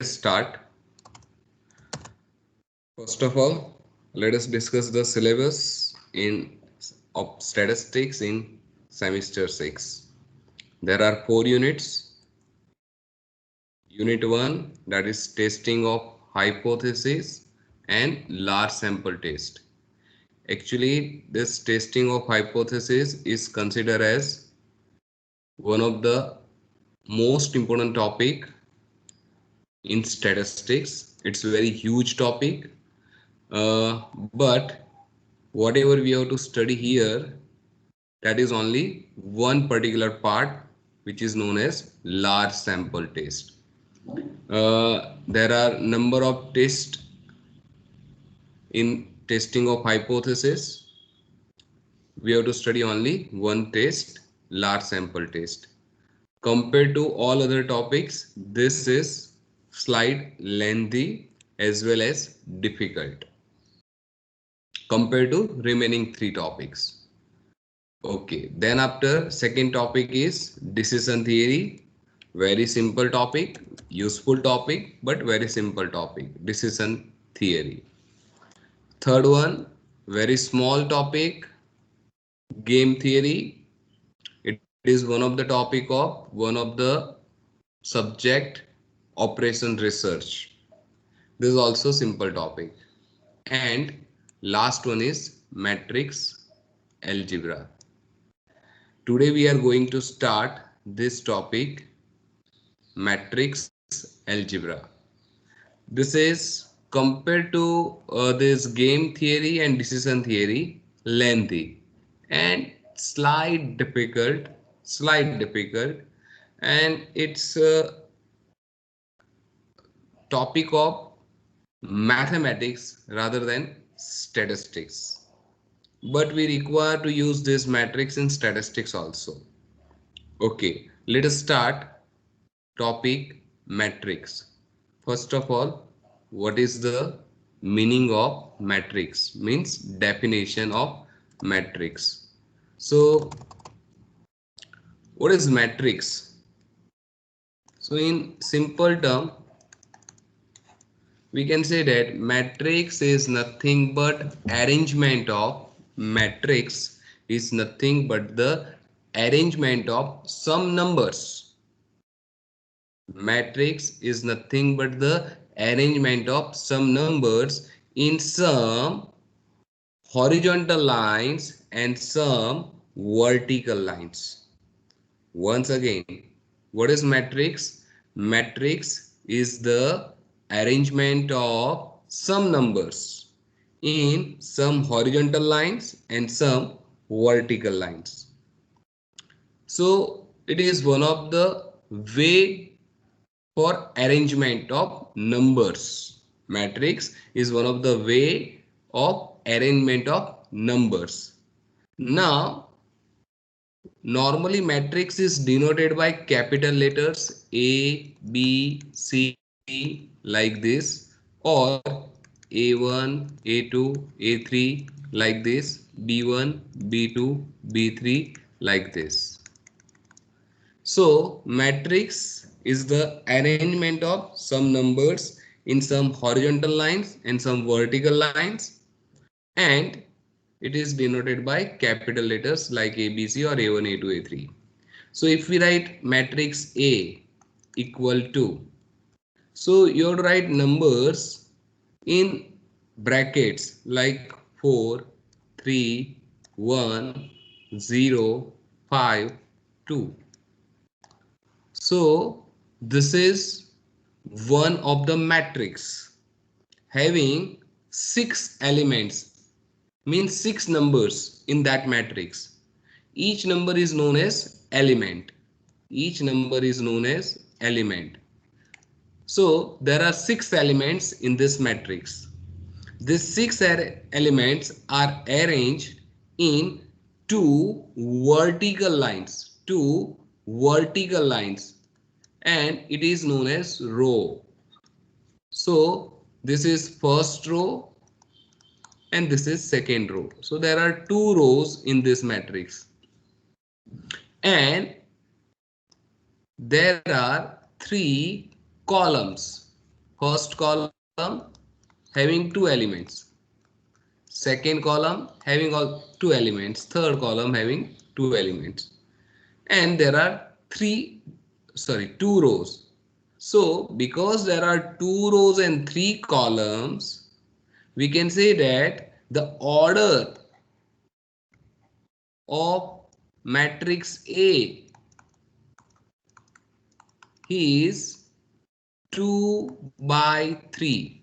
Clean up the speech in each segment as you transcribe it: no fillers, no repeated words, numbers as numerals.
start. First of all, let us discuss the syllabus of statistics in semester 6. There are 4 units. Unit 1, that is testing of hypothesis and large sample test. Actually, this testing of hypothesis is considered as one of the most important topic in statistics. It's a very huge topic, but whatever we have to study here, that is only one particular part, which is known as large sample test. There are number of tests in testing of hypothesis. We have to study only one test, large sample test. Compared to all other topics, this is slight lengthy as well as difficult compared to remaining 3 topics. Okay, then after second topic is decision theory. Very simple topic, useful topic, but very simple topic, decision theory. Third one, very small topic, game theory. It is one of the topic of one of the subject operation research. This is also simple topic. And last one is matrix algebra. Today we are going to start this topic, matrix algebra. This is compared to this game theory and decision theory, lengthy and slight difficult, and it's a topic of mathematics rather than statistics. But we require to use this matrix in statistics also. Okay, let us start topic matrix. First of all, what is the meaning of matrix? Means definition of matrix. So, what is matrix? So, in simple term, we can say that matrix is nothing but matrix is nothing but the arrangement of some numbers. Matrix is nothing but the arrangement of some numbers in some horizontal lines and some vertical lines. Once again, what is matrix? Matrix is the arrangement of some numbers in some horizontal lines and some vertical lines. So it is one of the way for arrangement of numbers. Matrix is one of the way of arrangement of numbers. Now, normally matrix is denoted by capital letters A, B, C like this, or A1, A2, A3 like this, B1, B2, B3 like this. So matrix is the arrangement of some numbers in some horizontal lines and some vertical lines, and it is denoted by capital letters like ABC or A1, A2, A3. So if we write matrix A equal to, so you have to write numbers in brackets like 4, 3, 1, 0, 5, 2. So this is one of the matrix having 6 elements, means 6 numbers in that matrix. Each number is known as element. Each number is known as element. So there are 6 elements in this matrix. These 6 elements are arranged in two vertical lines, and it is known as row. So this is first row and this is second row. So there are 2 rows in this matrix, and there are 3 columns. First column having two elements. Second column having all two elements. Third column having two elements. And there are two rows. So because there are two rows and three columns, we can say that the order of matrix A is 2 by 3.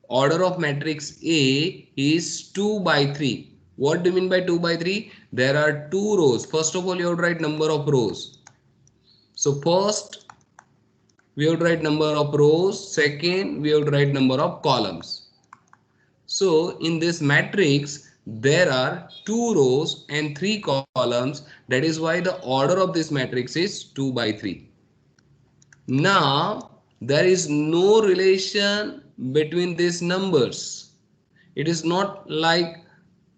Order of matrix A is 2 by 3. What do you mean by 2 by 3? There are two rows. First of all, you have to write number of rows. So first we have to write number of rows. Second, we have to write number of columns. So in this matrix, there are two rows and three columns. That is why the order of this matrix is 2 by 3. Now, there is no relation between these numbers. It is not like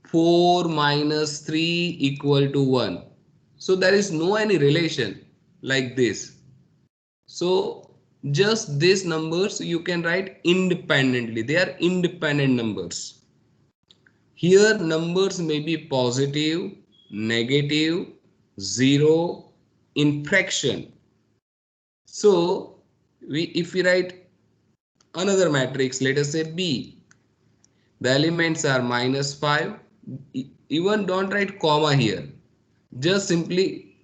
4 minus 3 equal to 1. So there is no any relation like this. So just these numbers you can write independently. They are independent numbers. Here numbers may be positive, negative, 0, in fraction. So if we write another matrix, let us say B, the elements are minus 5. Even don't write comma here. Just simply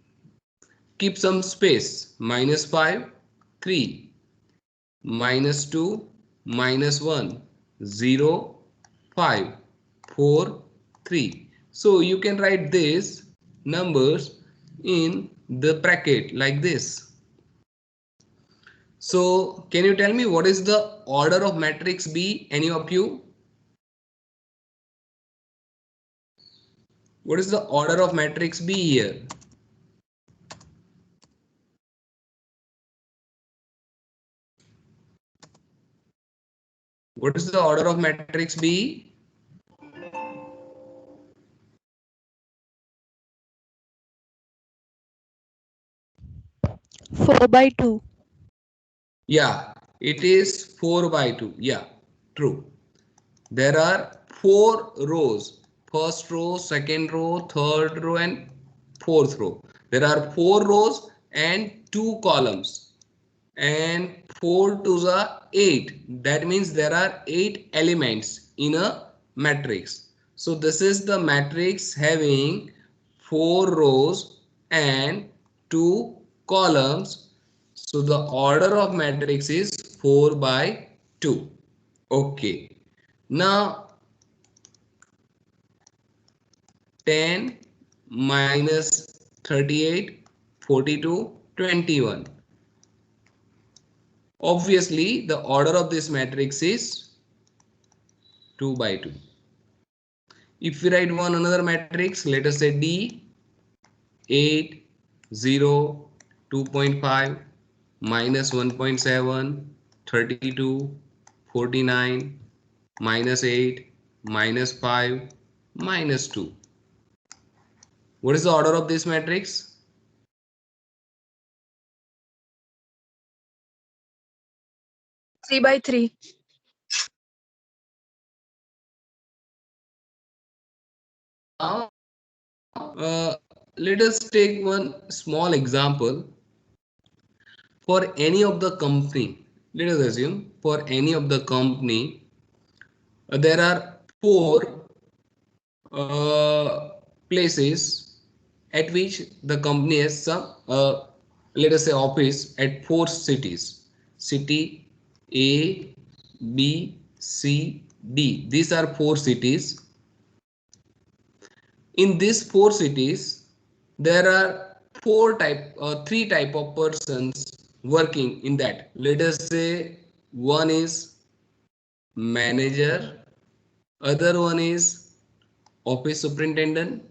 keep some space. Minus 5, 3, minus 2, minus 1, 0, 5, 4, 3. So you can write these numbers in the bracket like this. So can you tell me what is the order of matrix B? Any of you? What is the order of matrix B here? What is the order of matrix B? 4 by 2. Yeah, it is 4 by 2. Yeah, true. There are 4 rows. First row, second row, third row and fourth row. There are 4 rows and 2 columns. And 4 to the 8. That means there are 8 elements in a matrix. So this is the matrix having 4 rows and 2 columns. So the order of matrix is 4 by 2. Okay. Now 10 minus 38, 42, 21. Obviously, the order of this matrix is 2 by 2. If we write one another matrix, let us say D, 8, 0, 2.5, minus 1.7, 32, 49, minus 8, minus 5, minus 2. What is the order of this matrix? Three by 3. Now, let us take one small example. For any of the company, let us assume for any of the company, there are 4 places at which the company has some, let us say, office at 4 cities. City A, B, C, D. These are 4 cities. In these 4 cities, there are 3 type of persons working in that. Let us say one is manager, other one is office superintendent,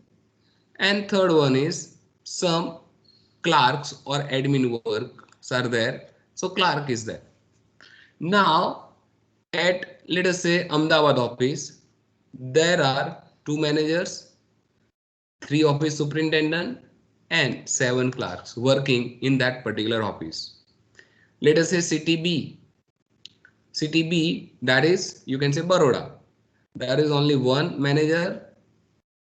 and third one is some clerks or admin works are there. So clerk is there. Now at, let us say, Ahmedabad office, there are 2 managers, 3 office superintendent and 7 clerks working in that particular office. Let us say city B. City B, that is, you can say Baroda. There is only one manager,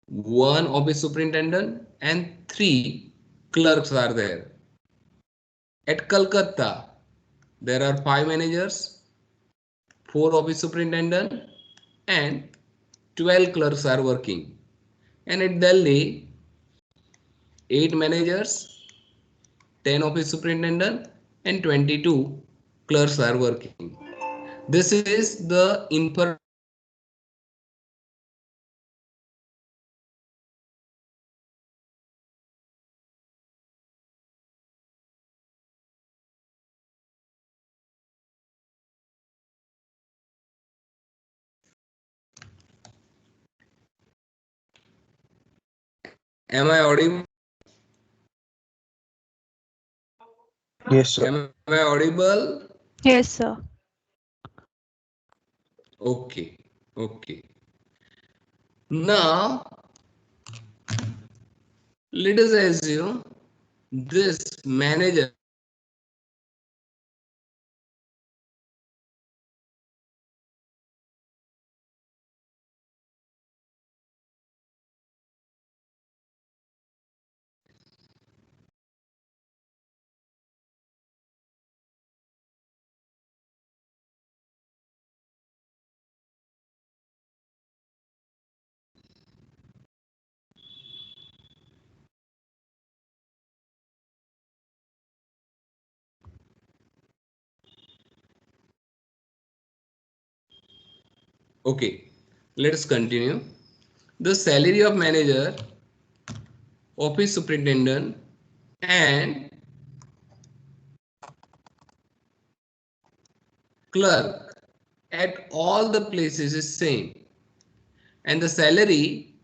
one office superintendent, and three clerks are there. At Calcutta, there are five managers, four office superintendent, and 12 clerks are working. And at Delhi, 8 managers, 10 office superintendent, and 22 clerks are working. This is the information. Am I audible? Yes, sir. Am I audible? Yes, sir. Okay, okay. Now, let us assume this manager okay, let's continue. The salary of manager, office superintendent, and clerk at all the places is same. And the salary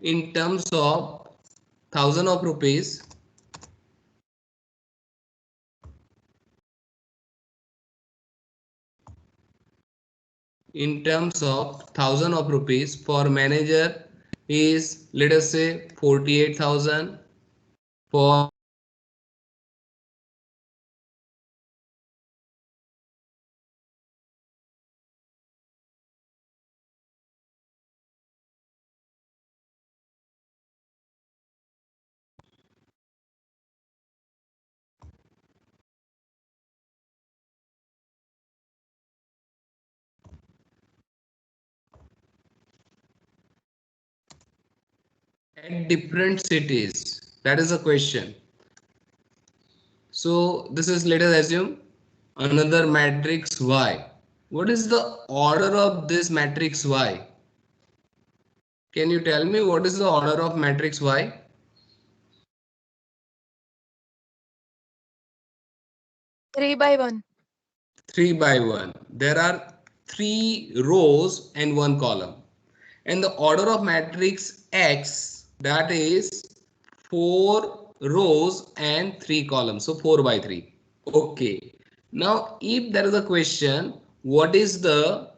in terms of thousand of rupees in terms of thousand of rupees for manager is, let us say, 48,000. For at different cities, that is a question. So this is, let us assume, another matrix Y. What is the order of this matrix Y? Can you tell me what is the order of matrix Y? 3/1. 3 by 1. There are 3 rows and 1 column. And the order of matrix X, that is 4 rows and 3 columns. So 4 by 3. Okay. Now, if there is a question, what is the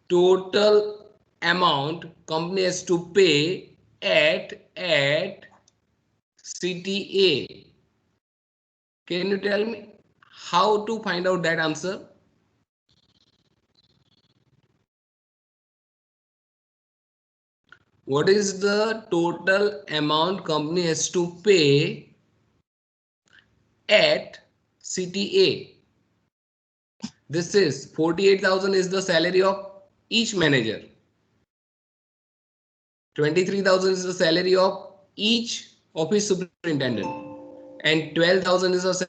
total amount company has to pay at CTA? Can you tell me how to find out that answer? What is the total amount company has to pay at CTA? This is 48,000 is the salary of each manager. 23,000 is the salary of each office superintendent. And 12,000 is the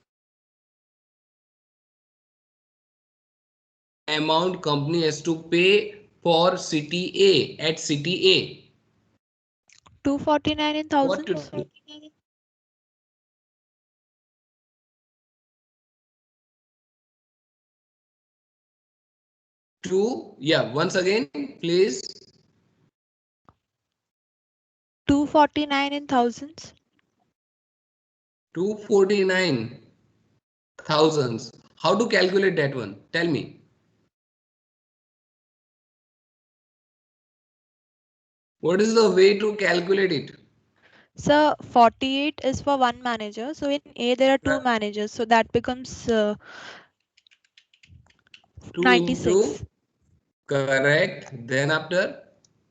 amount company has to pay for CTA at CTA. 249 in What to thousands. do? Yeah, once again, please. 249 in thousands. 249 thousands. How to calculate that one? Tell me. What is the way to calculate it? So 48 is for one manager. So in A there are two managers. So that becomes 2 96. into, correct. Then after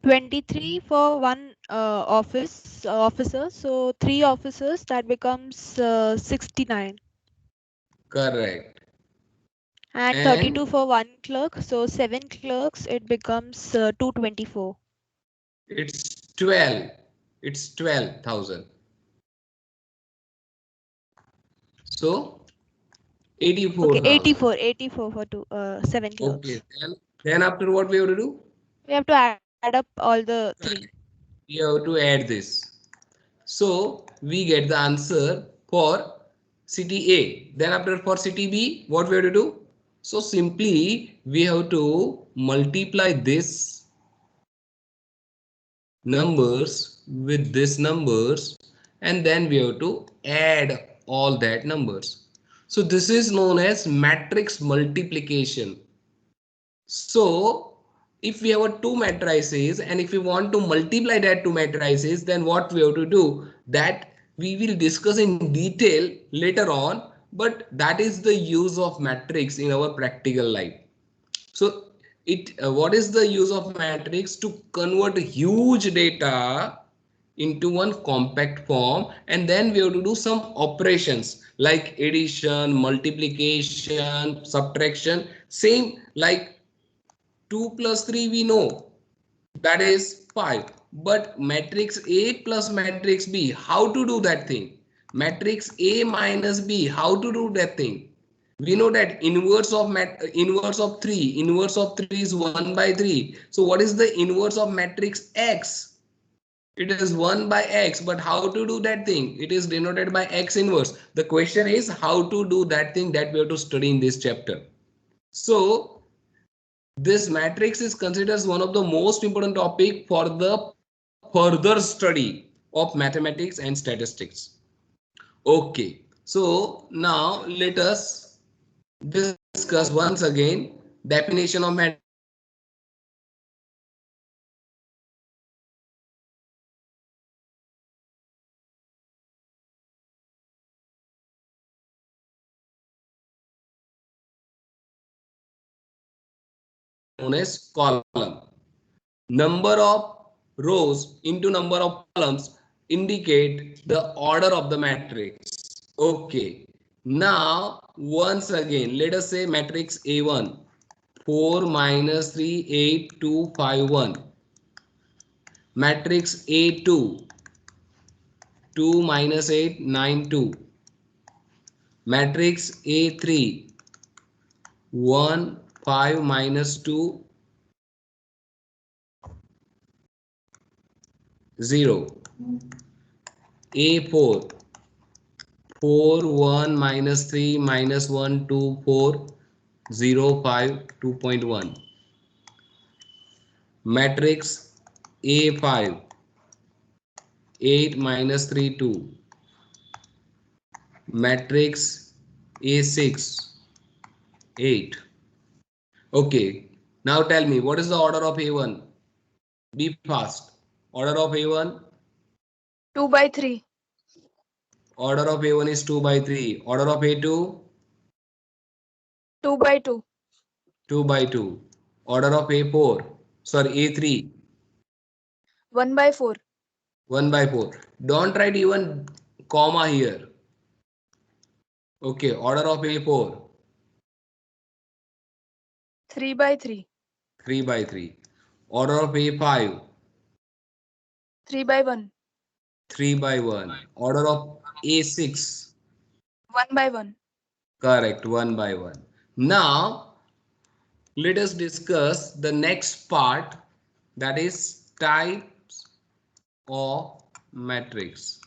23 for one officer. So 3 officers, that becomes 69. correct. And 32 And for one clerk. So 7 clerks, it becomes 224. it's 12. It's 12,000. So Okay, 84,000. 84 for 7 Okay. clerks. Then after what we have to do? We have to add up all the 3. We have to add this. So we get the answer for city A. Then after for city B, what we have to do? So simply we have to multiply this numbers with this numbers, and then we have to add all that numbers. So this is known as matrix multiplication. So if we have a two matrices and if we want to multiply that two matrices, then what we have to do, that we will discuss in detail later on, but that is the use of matrix in our practical life. So what is the use of matrix? To convert huge data into one compact form, and then we have to do some operations like addition, multiplication, subtraction, same like 2 plus 3 we know, that is 5, but matrix A plus matrix B, how to do that thing? Matrix A minus B, how to do that thing? We know that inverse of 3, inverse of 3 is 1 by 3. So what is the inverse of matrix X? It is 1 by X, but how to do that thing? It is denoted by X inverse. The question is how to do that thing, that we have to study in this chapter. So this matrix is considered as one of the most important topic for the further study of mathematics and statistics. Okay, so now let us discuss once again definition of matrix. Known as column. Number of rows into number of columns indicate the order of the matrix. Okay. Now once again let us say matrix A1, 4 minus 3 8 2 5 1. Matrix A2, 2 minus 8 9 2. Matrix A3, 1 5 minus 2 0. A4, 4 1 minus 3 minus 1 2 4 0 5 2.1. Matrix A5, 8 minus 3 2. Matrix A6, 8. Okay, now tell me what is the order of A1? Be fast. Order of A1? 2 by 3. Order of A1 is 2 by 3. Order of A2? 2 by 2. 2 by 2. Order of A4? Sorry, A3? 1 by 4. 1 by 4. Don't write even comma here. Okay, order of A4? 3 by 3. 3 by 3. Order of A5? 3 by 1. 3 by 1. Order of A6? 1 by 1. Correct, 1 by 1. Now, let us discuss the next part, that is types of matrix.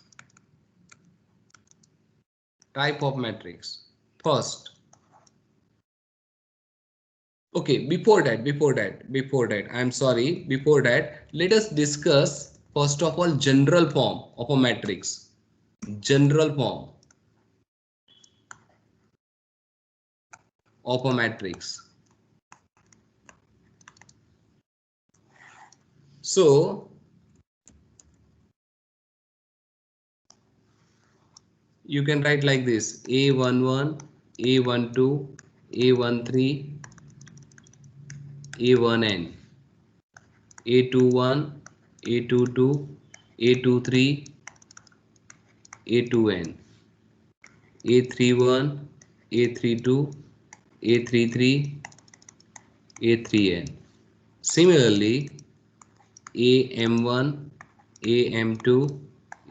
Type of matrix. First, okay, before that, I'm sorry, before that, let us discuss first of all general form of a matrix. General form of a matrix. So, you can write like this: A11, A12, A13, A1n, A21, A22, A23, A2n, A31, A32, A33, A3n. Similarly, AM1, AM2,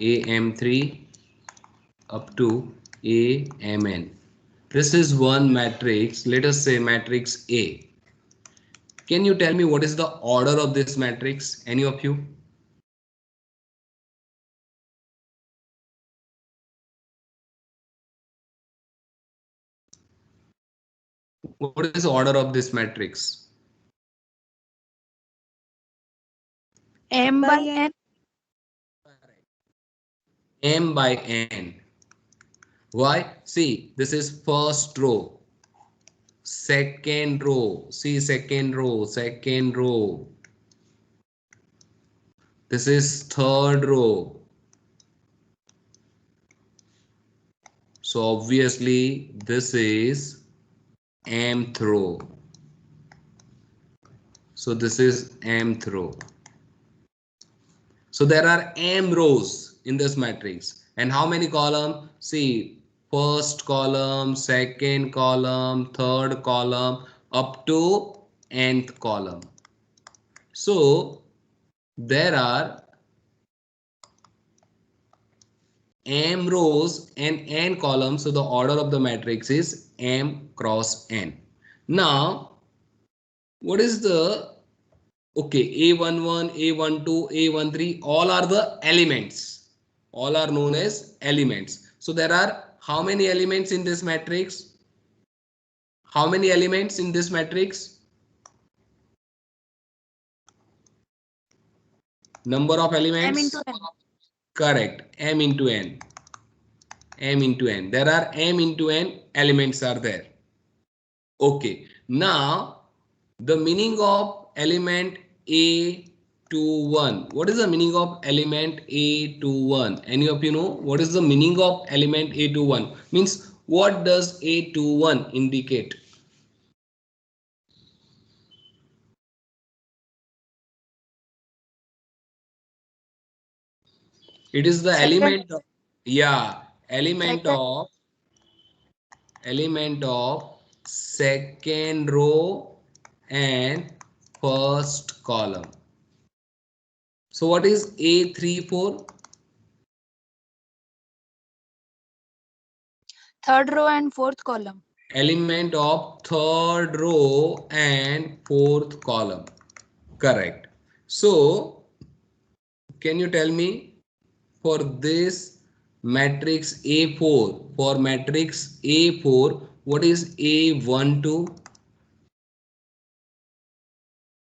AM3 up to AMN. This is one matrix. Let us say matrix A. Can you tell me what is the order of this matrix? Any of you? What is the order of this matrix? M by by n. n. M by N. Why? See, this is first row, second row. See, second row, second row. This is third row. So obviously this is mth row. So this is mth row. So there are m rows in this matrix. And how many columns? See, first column, second column, third column, up to nth column. So there are m rows and n columns. So the order of the matrix is m cross n. Now, what is the, okay, A11, A12, A13, all are the elements. All are known as elements. So there are how many elements in this matrix? How many elements in this matrix? Number of M elements? into n. Correct. M into n. M into n. There are m into n elements are there. Okay. Now, the meaning of element A21. What is the meaning of element A21? Any of you know what is the meaning of element A21? Means what does A21 indicate? It is the Second. element of, yeah, Second. element of second row and first column. So what is A34? Third row and fourth column. Element of third row and fourth column. Correct. So can you tell me for this matrix A4, for matrix A4, what is A12?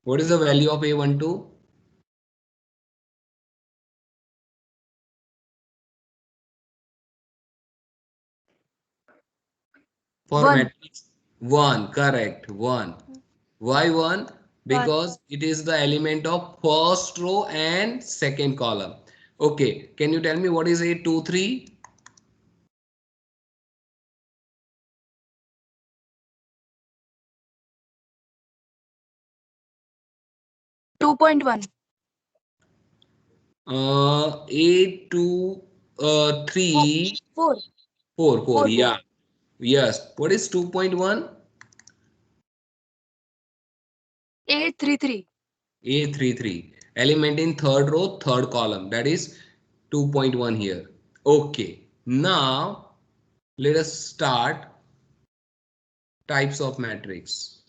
What is the value of A12? For 1. matrix 1, correct, 1. Why 1? 1. Because it is the element of first row and second column. Okay, can you tell me what is A23? 2.1. A2 3 4. 4 4, 4. 4. yeah, yes. What is 2.1? A33. A33 element in third row, third column, that is 2.1 here. Okay, now let us start types of matrix.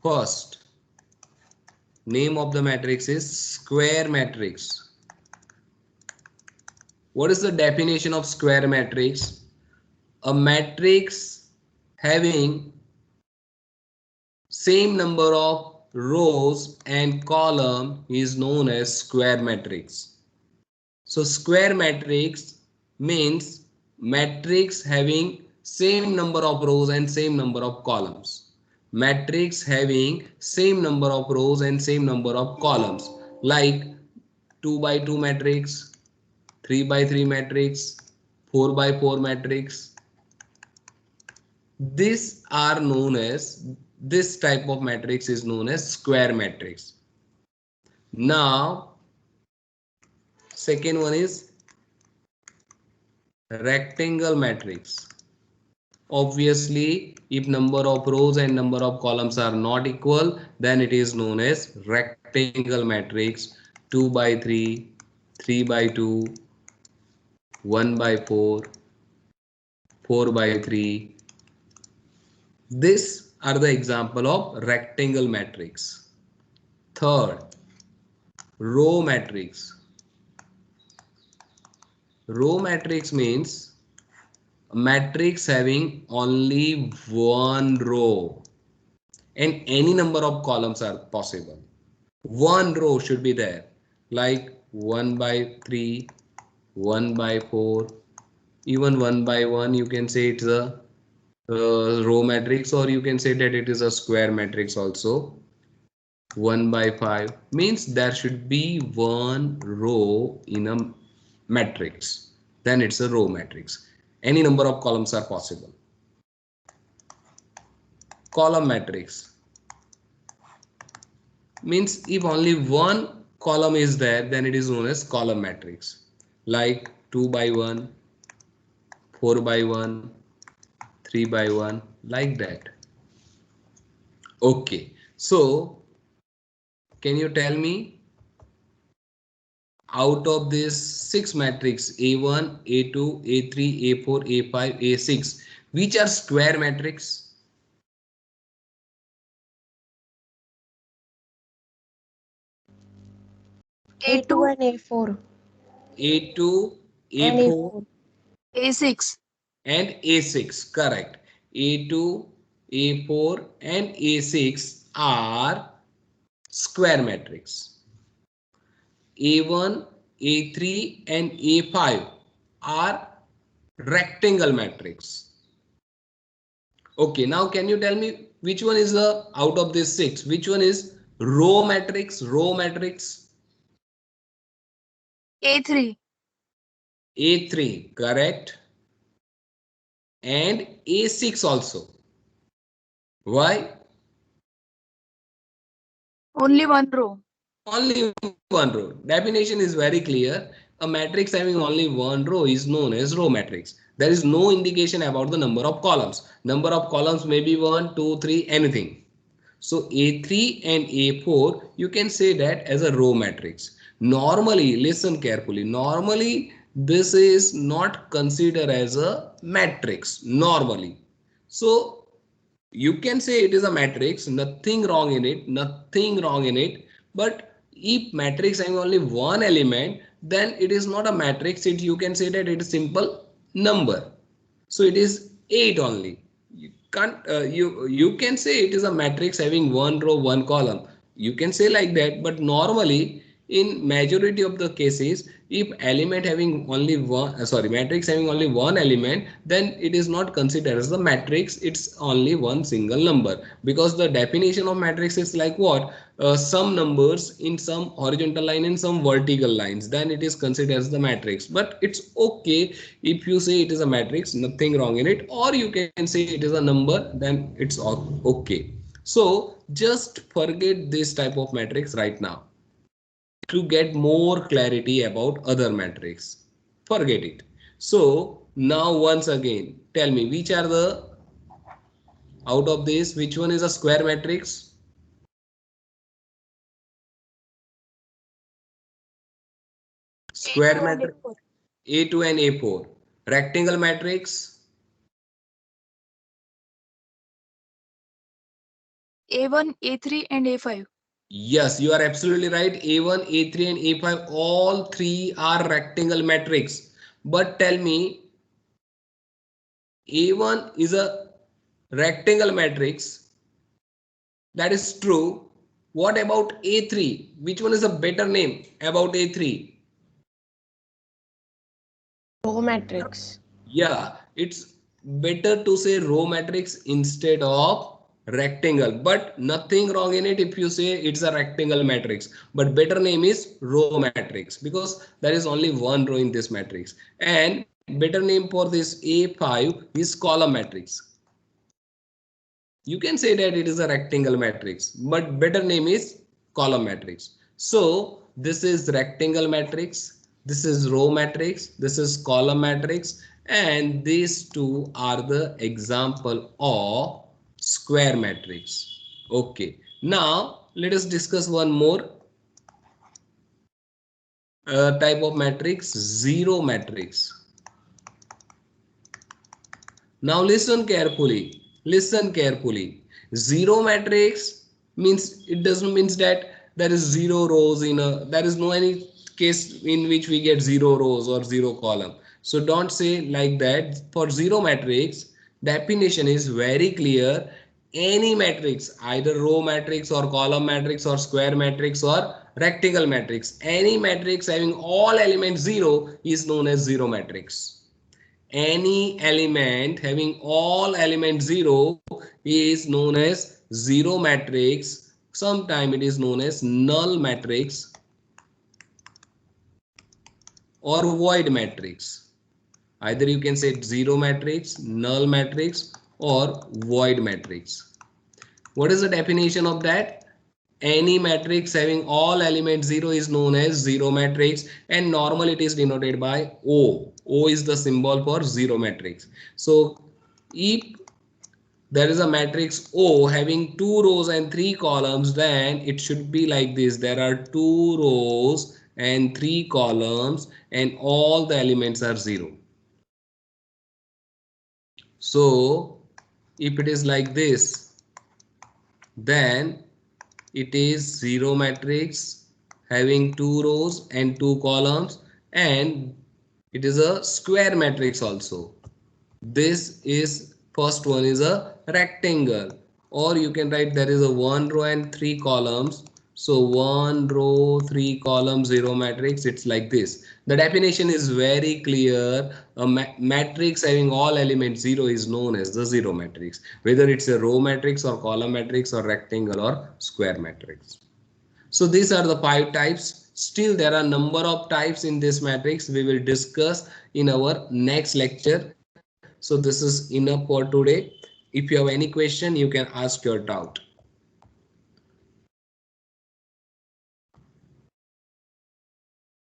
First, name of the matrix is square matrix. What is the definition of square matrix? A matrix having same number of rows and column is known as square matrix. So square matrix means matrix having same number of rows and same number of columns. Matrix having same number of rows and same number of columns, like 2 by 2 matrix, 3 by 3 matrix, 4 by 4 matrix. This type of matrix is known as square matrix. Now, second one is rectangle matrix. Obviously, if number of rows and number of columns are not equal, then it is known as rectangle matrix. 2 by 3, 3 by 2, 1 by 4, 4 by 3. These are the example of rectangle matrix. Third, row matrix. Row matrix means a matrix having only one row and any number of columns are possible. One row should be there, like 1 by 3, 1 by 4, even 1 by 1. You can say it's a row matrix, or you can say that it is a square matrix also. 1 by 5 means there should be one row in a matrix, then it's a row matrix. Any number of columns are possible. Column matrix means if only one column is there, then it is known as column matrix, like 2 by 1, 4 by 1, 3 by 1, like that. Okay, so can you tell me, out of this 6 matrix A1, A2, A3, A4, A5, A6, which are square matrix? A2, and A4 A2, and A4 A4. A6. and A6, correct. A2, A4 and A6 are square matrix. A1, A3 and A5 are rectangle matrix. Okay, now can you tell me which one is the, out of these 6, which one is row matrix? Row matrix. A3. A3, correct. And A6 also. Why? Only one row. Only one row. Definition is very clear. A matrix having only one row is known as row matrix. There is no indication about the number of columns. Number of columns may be 1, 2, 3, anything. So A3 and A4, you can say that as a row matrix. Normally, listen carefully. Normally, this is not considered as a matrix. Normally. So you can say it is a matrix, nothing wrong in it, nothing wrong in it. But if matrix having only one element, then it is not a matrix. It, you can say that it is simple number. So it is 8 only. You can't you can say it is a matrix having one row, one column. You can say like that, but normally in majority of the cases, if element having only one matrix having only one element, then it is not considered as the matrix. It's only one single number, because the definition of matrix is like what, some numbers in some horizontal line and some vertical lines, then it is considered as the matrix. But it's okay if you say it is a matrix, nothing wrong in it, or you can say it is a number, then it's okay. So just forget this type of matrix right now to get more clarity about other matrix. Forget it. So now once again, tell me which are the, out of this, which one is a square matrix? Square A2 and matrix. A4. A2 and A4. Rectangle matrix. A1, A3 and A5. Yes, you are absolutely right. A1, A3 and A5, all three are rectangle matrix. But tell me, A1 is a rectangle matrix. That is true. What about A3? Which one is a better name about A3? Row matrix. Yeah, it's better to say row matrix instead of rectangle, but nothing wrong in it if you say it's a rectangle matrix, but better name is row matrix because there is only one row in this matrix, and better name for this A5 is column matrix. You can say that it is a rectangle matrix, but better name is column matrix. So this is rectangle matrix, this is row matrix, this is column matrix, and these two are the example of square matrix. Okay, now let us discuss one more type of matrix, zero matrix. Now listen carefully. Listen carefully. Zero matrix means it doesn't means that there is zero rows in a, there is no any case in which we get zero rows or zero column. So don't say like that. For zero matrix, definition is very clear. Any matrix, either row matrix or column matrix or square matrix or rectangle matrix, any matrix having all elements zero is known as zero matrix. Any element having all elements zero is known as zero matrix. Sometimes it is known as null matrix or void matrix. Either you can say zero matrix, null matrix or void matrix. What is the definition of that? Any matrix having all elements zero is known as zero matrix, and normally it is denoted by O. O is the symbol for zero matrix. So if there is a matrix O having two rows and three columns, then it should be like this. There are two rows and three columns and all the elements are zero. So if it is like this, then it is zero matrix having two rows and two columns, and it is a square matrix also. This is first one is a rectangle, or you can write there is a one row and three columns. So one row, three columns, zero matrix. It's like this. The definition is very clear. A matrix having all elements zero is known as the zero matrix, whether it's a row matrix or column matrix or rectangle or square matrix. So these are the five types. Still there are number of types in this matrix. We will discuss in our next lecture. So this is enough for today. If you have any question, you can ask your doubt.